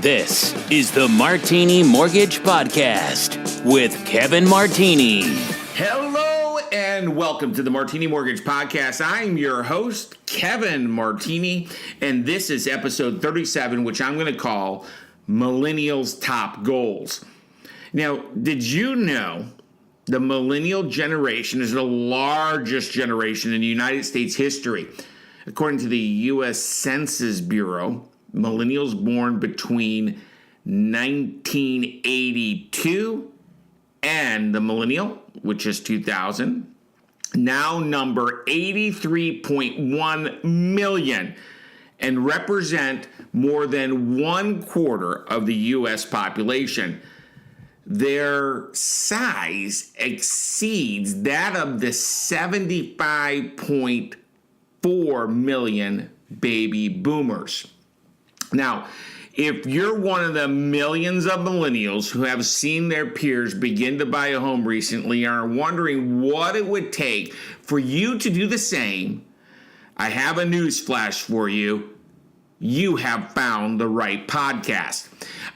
This is the Martini Mortgage Podcast with Kevin Martini. Hello and welcome to the Martini Mortgage Podcast. I'm your host, Kevin Martini, and this is episode 37, which I'm going to call Millennials Top Goals. Now, did you know the millennial generation is the largest generation in United States history? According to the U.S. Census Bureau, millennials born between 1982 and the millennial, which is 2000, now number 83.1 million and represent more than 1/4 of the U.S. population. Their size exceeds that of the 75.4 million baby boomers. Now, if you're one of the millions of millennials who have seen their peers begin to buy a home recently and are wondering what it would take for you to do the same, I have a news flash for you. You have found the right podcast.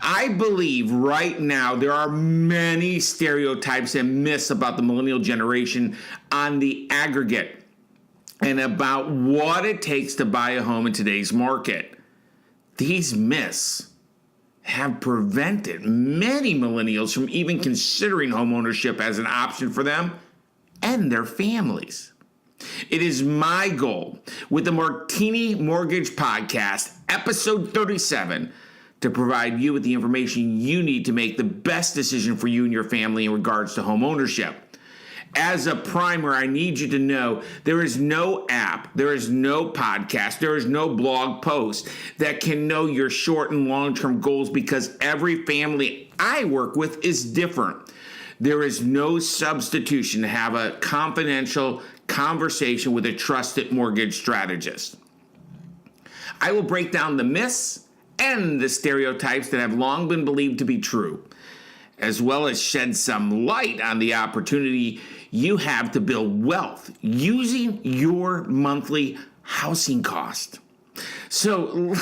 I believe right now there are many stereotypes and myths about the millennial generation on the aggregate and about what it takes to buy a home in today's market. These myths have prevented many millennials from even considering homeownership as an option for them and their families. It is my goal with the Martini Mortgage Podcast, episode 37, to provide you with the information you need to make the best decision for you and your family in regards to homeownership. As a primer, I need you to know there is no app, there is no podcast, there is no blog post that can know your short and long-term goals because every family I work with is different. There is no substitution to have a confidential conversation with a trusted mortgage strategist. I will break down the myths and the stereotypes that have long been believed to be true, as well as shed some light on the opportunity you have to build wealth using your monthly housing cost. So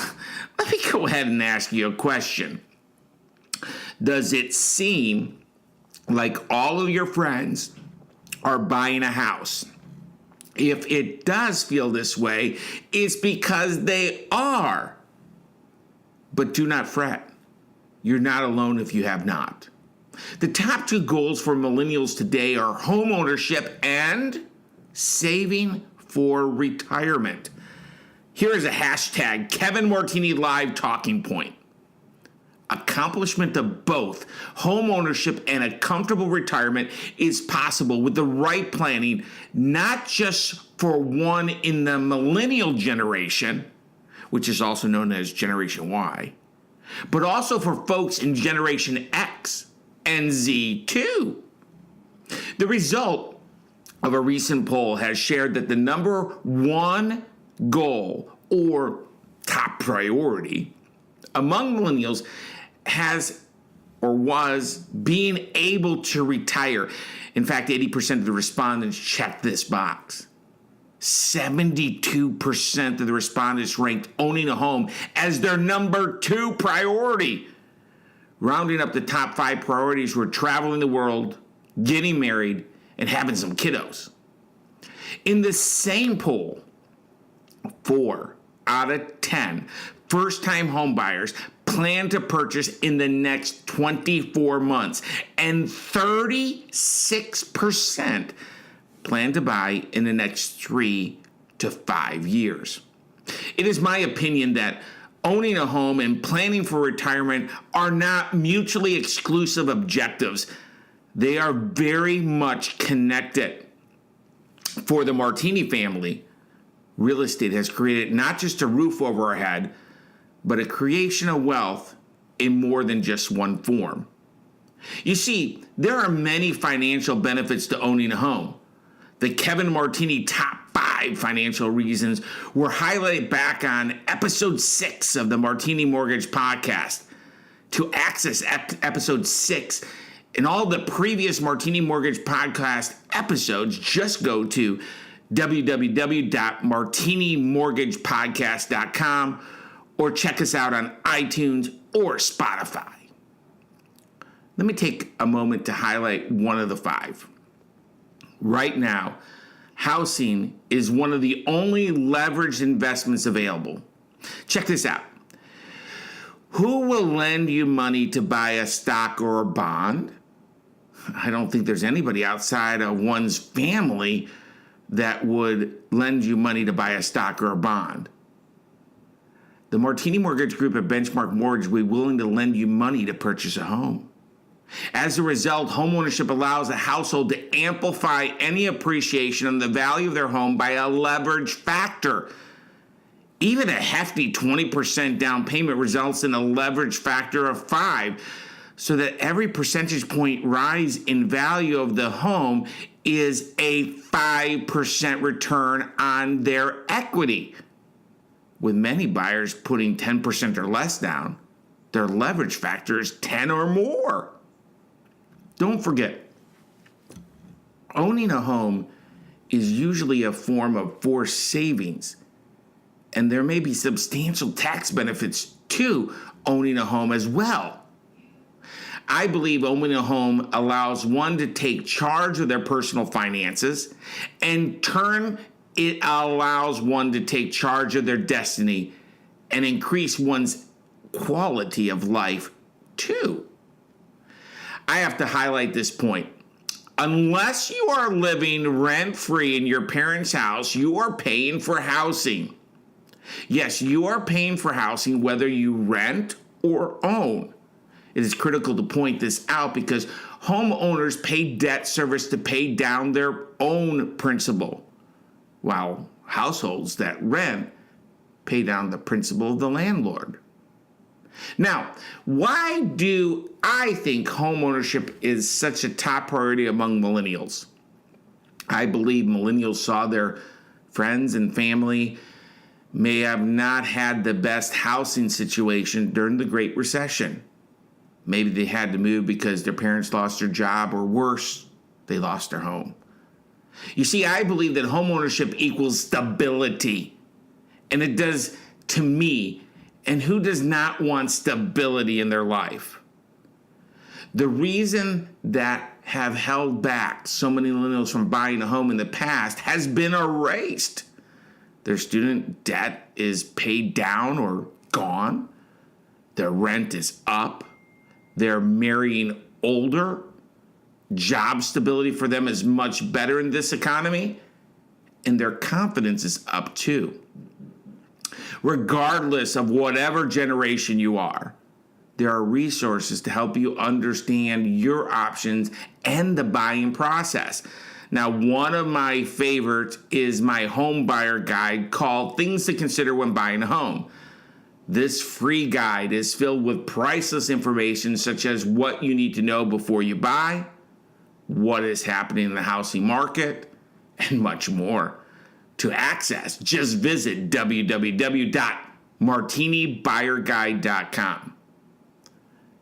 let me go ahead and ask you a question. Does it seem like all of your friends are buying a house? If it does feel this way, it's because they are. But do not fret. You're not alone if you have not. The top two goals for millennials today are home ownership and saving for retirement. Here is a hashtag Kevin Martini Live talking point. Accomplishment of both home ownership and a comfortable retirement is possible with the right planning, not just for one in the millennial generation, which is also known as Generation Y, but also for folks in Generation X and Z too. The result of a recent poll has shared that the number one goal or top priority among millennials has or was being able to retire. In fact, 80% of the respondents checked this box. 72% of the respondents ranked owning a home as their number two priority. Rounding up the top 5 priorities were traveling the world, getting married, and having some kiddos. In the same poll, 4 out of 10 first-time home buyers plan to purchase in the next 24 months, and 36% plan to buy in the next 3 to 5 years. It is my opinion that owning a home and planning for retirement are not mutually exclusive objectives. They are very much connected. For the Martini family, real estate has created not just a roof over our head, but a creation of wealth in more than just one form. You see, there are many financial benefits to owning a home. The Kevin Martini Top 5 financial reasons were highlighted back on episode 6 of the Martini Mortgage Podcast. To access episode 6 and all the previous Martini Mortgage Podcast episodes, just go to www.martinimortgagepodcast.com or check us out on iTunes or Spotify. Let me take a moment to highlight one of the 5. Right now, housing is one of the only leveraged investments available. Check this out. Who will lend you money to buy a stock or a bond? I don't think there's anybody outside of one's family that would lend you money to buy a stock or a bond. The Martini Mortgage Group at Benchmark Mortgage will be willing to lend you money to purchase a home. As a result, homeownership allows a household to amplify any appreciation on the value of their home by a leverage factor. Even a hefty 20% down payment results in a leverage factor of 5, so that every percentage point rise in value of the home is a 5% return on their equity. With many buyers putting 10% or less down, their leverage factor is 10 or more. Don't forget, owning a home is usually a form of forced savings, and there may be substantial tax benefits to owning a home as well. I believe owning a home allows one to take charge of their personal finances, and in turn, it allows one to take charge of their destiny and increase one's quality of life too. I have to highlight this point. Unless you are living rent-free in your parents' house, you are paying for housing. Yes, you are paying for housing whether you rent or own. It is critical to point this out because homeowners pay debt service to pay down their own principal, while households that rent pay down the principal of the landlord. Now, why do I think homeownership is such a top priority among millennials? I believe millennials saw their friends and family may have not had the best housing situation during the Great Recession. Maybe they had to move because their parents lost their job, or worse, they lost their home. You see, I believe that homeownership equals stability, and it does to me. And who does not want stability in their life? The reason that have held back so many millennials from buying a home in the past has been erased. Their student debt is paid down or gone. Their rent is up. They're marrying older. Job stability for them is much better in this economy. And their confidence is up too. Regardless of whatever generation you are, there are resources to help you understand your options and the buying process. Now, one of my favorites is my home buyer guide called Things to Consider When Buying a Home. This free guide is filled with priceless information such as what you need to know before you buy, what is happening in the housing market, and much more. To access, just visit www.martinibuyerguide.com.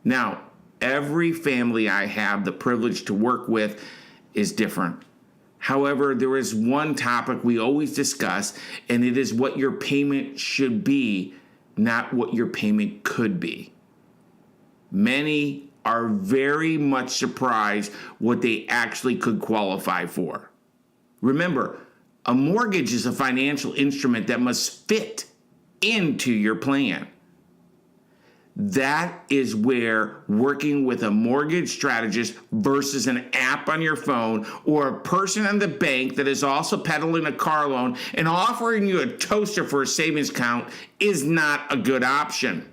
Now, every family I have the privilege to work with is different. However, there is one topic we always discuss, and it is what your payment should be, not what your payment could be. Many are very much surprised what they actually could qualify for. Remember, a mortgage is a financial instrument that must fit into your plan. That is where working with a mortgage strategist versus an app on your phone or a person in the bank that is also peddling a car loan and offering you a toaster for a savings account is not a good option.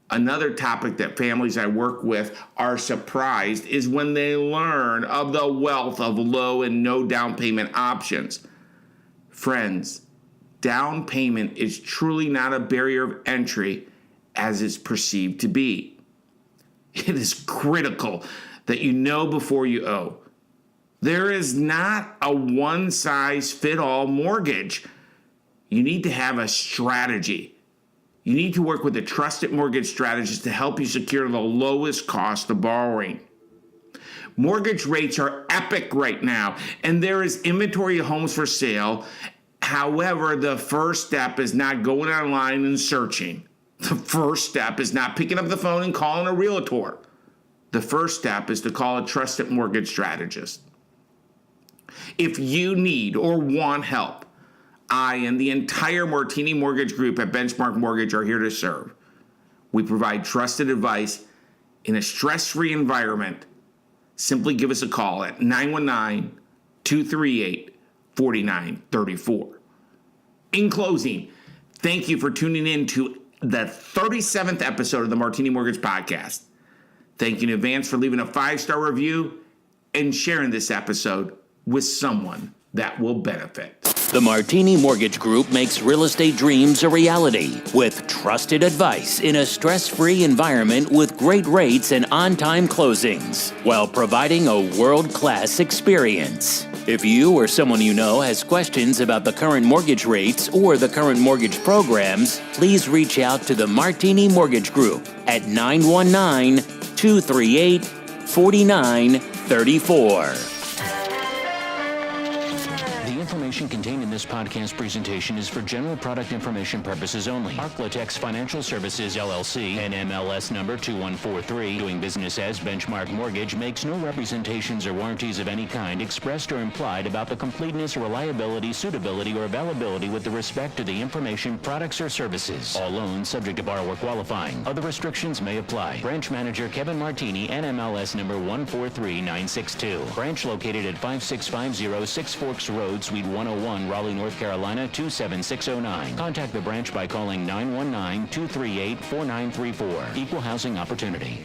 Another topic that families I work with are surprised is when they learn of the wealth of low and no down payment options. Friends, down payment is truly not a barrier of entry as it's perceived to be. It is critical that you know before you owe. There is not a one-size-fits-all mortgage. You need to have a strategy. You need to work with a trusted mortgage strategist to help you secure the lowest cost of borrowing. Mortgage rates are epic right now, and there is inventory of homes for sale. However, the first step is not going online and searching. The first step is not picking up the phone and calling a realtor. The first step is to call a trusted mortgage strategist. If you need or want help, I and the entire Martini Mortgage Group at Benchmark Mortgage are here to serve. We provide trusted advice in a stress-free environment. Simply give us a call at 919-238-4934. In closing, thank you for tuning in to the 37th episode of the Martini Mortgage Podcast. Thank you in advance for leaving a 5-star review and sharing this episode with someone that will benefit. The Martini Mortgage Group makes real estate dreams a reality with trusted advice in a stress-free environment with great rates and on-time closings while providing a world-class experience. If you or someone you know has questions about the current mortgage rates or the current mortgage programs, please reach out to the Martini Mortgage Group at 919-238-4934. The information contained in this podcast presentation is for general product information purposes only. Arklatex Financial Services, LLC, NMLS number 2143, doing business as Benchmark Mortgage, makes no representations or warranties of any kind expressed or implied about the completeness, reliability, suitability, or availability with respect to the information, products, or services. All loans subject to borrower qualifying. Other restrictions may apply. Branch Manager Kevin Martini, NMLS number 143962. Branch located at 5650 Six Forks Road, Suite 101, Raleigh, North Carolina 27609. Contact the branch by calling 919-238-4934. Equal housing opportunity.